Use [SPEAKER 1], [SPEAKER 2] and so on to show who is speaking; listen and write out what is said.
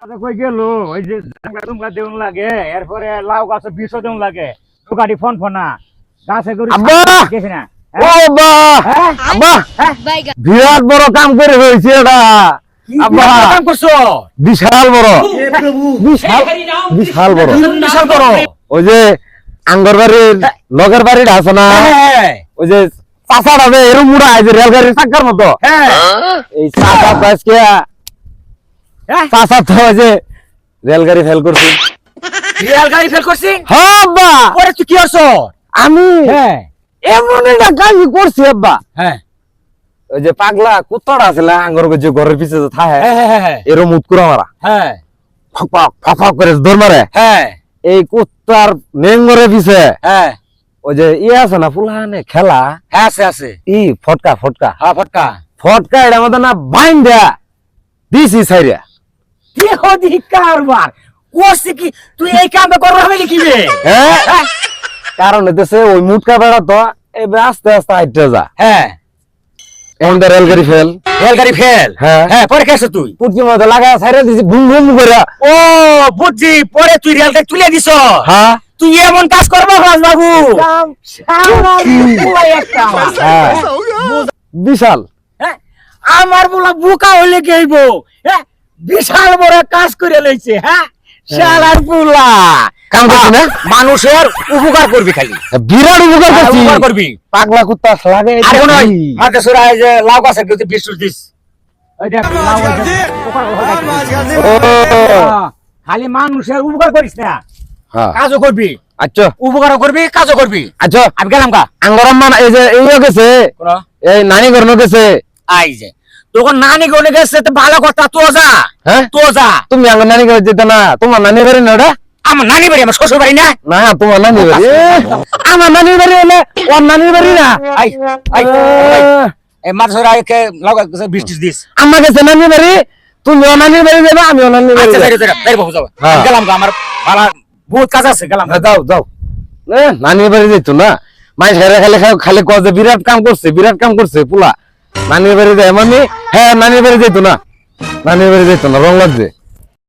[SPEAKER 1] কই গেল ওই যে জাংলা টুমলা দেউন লাগে এরপরে লাউ গাছে বিষ দেউন লাগে গাড়ি ফোন ফোনা গাছে গরু গেছে না
[SPEAKER 2] ও আব্বা আব্বা বিরাট বড় কাম করে হয়েছে এটা আব্বা
[SPEAKER 1] কাম করছো
[SPEAKER 2] বিশাল বড় বিশাল বিশাল বড়
[SPEAKER 1] বিশাল বড়
[SPEAKER 2] ওই যে আঙ্গর বাড়ির লগের বাড়িটা আছে না ওই যে চাষাটা যে এরম মুড়া এই যে রেলগাড়ির চাকার মতো এই চাষা আজকে চাষা তো ওই যে রেলগাড়ি ফেল করছি
[SPEAKER 1] রেলগাড়ি ফেল করছি
[SPEAKER 2] হ্যাঁ আব্বা
[SPEAKER 1] পরে তুই কি করছো
[SPEAKER 2] আমি এমন একটা কাজ করছি আব্বা
[SPEAKER 1] হ্যাঁ
[SPEAKER 2] ওই যে পাগলা কুত্তাটা আছে আঙ্গর যে ঘরের পিছে যে থাকে এরম উৎকুরা মারা
[SPEAKER 1] হ্যাঁ
[SPEAKER 2] ফক ফক করে দৌড় মারে
[SPEAKER 1] হ্যাঁ
[SPEAKER 2] এই কুত্তার নেঙ্গরের পিছে
[SPEAKER 1] হ্যাঁ
[SPEAKER 2] ওই যে আছে না ফুলহানে খেলা
[SPEAKER 1] হ্যাঁ আছে আছে
[SPEAKER 2] ই ফটকা ফটকা
[SPEAKER 1] হ্যাঁ ফটকা
[SPEAKER 2] ফটকা এটা মধ্যে না বাইন্দা দিছি সাইরা
[SPEAKER 1] কি হদি কারবার করছিস কি তুই এই কামটা করবে হবে নাকি রে
[SPEAKER 2] হ্যাঁ কারণ এতেছে ওই মুটকা বেড়া তো এবার আস্তে আস্তে হাইটে যা
[SPEAKER 1] হ্যাঁ
[SPEAKER 2] এখন তো রেলগাড়ি ফেল
[SPEAKER 1] রেলগাড়ি ফেল
[SPEAKER 2] হ্যাঁ
[SPEAKER 1] হ্যাঁ পরে কেসে তুই
[SPEAKER 2] পুটকি মতো লাগা সাইরা দিছি বুম বুম করে
[SPEAKER 1] ও বুঝছি পরে তুই রেলগাড়ি তুলে দিছ
[SPEAKER 2] হ্যাঁ
[SPEAKER 1] তুই এমন কাজ করবো রাজ বাবু
[SPEAKER 2] হ্যাঁ বিশাল
[SPEAKER 1] আমার বলা বুকা হইলে গেইব বিশাল বড় কাজ করে লইছে হ্যাঁ শালার পুলা
[SPEAKER 2] কাম করছি না
[SPEAKER 1] মানুষের উপকার করবি খালি
[SPEAKER 2] বিরাট উপকার করছি
[SPEAKER 1] উপকার করবি
[SPEAKER 2] পাগলা কুত্তা লাগে
[SPEAKER 1] আর কোন হাতে সুরা এই যে লাউ গাছের কিন্তু বিস্কুট দিস ওই দেখ লাউ খালি মানুষের উপকার করিস না
[SPEAKER 2] হ্যাঁ
[SPEAKER 1] কাজও করবি
[SPEAKER 2] আচ্ছা
[SPEAKER 1] উপকারও করবি কাজও করবি
[SPEAKER 2] আচ্ছা
[SPEAKER 1] আমি গেলাম কা
[SPEAKER 2] আঙ্গরাম্মা এই যে এইও গেছে এই নানি ঘর গেছে
[SPEAKER 1] আই যে তখন নানি গনে গেছে তো ভালো কথা তো যা
[SPEAKER 2] হ্যাঁ
[SPEAKER 1] তো যা
[SPEAKER 2] তুমি আঙ্গর নানি ঘর যেতে না তোমার নানি বাড়ি না ওটা
[SPEAKER 1] আমার নানি বাড়ি আমার শ্বশুর বাড়ি না
[SPEAKER 2] না তোমার নানি বাড়ি আমার নানি বাড়ি হলে ওর নানি বাড়ি না
[SPEAKER 1] আই আই এই মাছরা কে লাগা বৃষ্টি দিস
[SPEAKER 2] আমার কাছে নানি বাড়ি তুমি ওর নানি বাড়ি যাবে আমি ওর নানি বাড়ি
[SPEAKER 1] আচ্ছা যাই যাই বাবু যাও গেলাম গা আমার ভালো বহুত কাজ আছে গেলাম
[SPEAKER 2] যাও যাও নানি বাড়ি যাইতো না মাই খালি খালি খালি কয় যে বিরাট কাম করছে পুলা নানি বাড়ি যায় মানে হ্যাঁ নানি বাড়ি যাইতো না রং লাগছে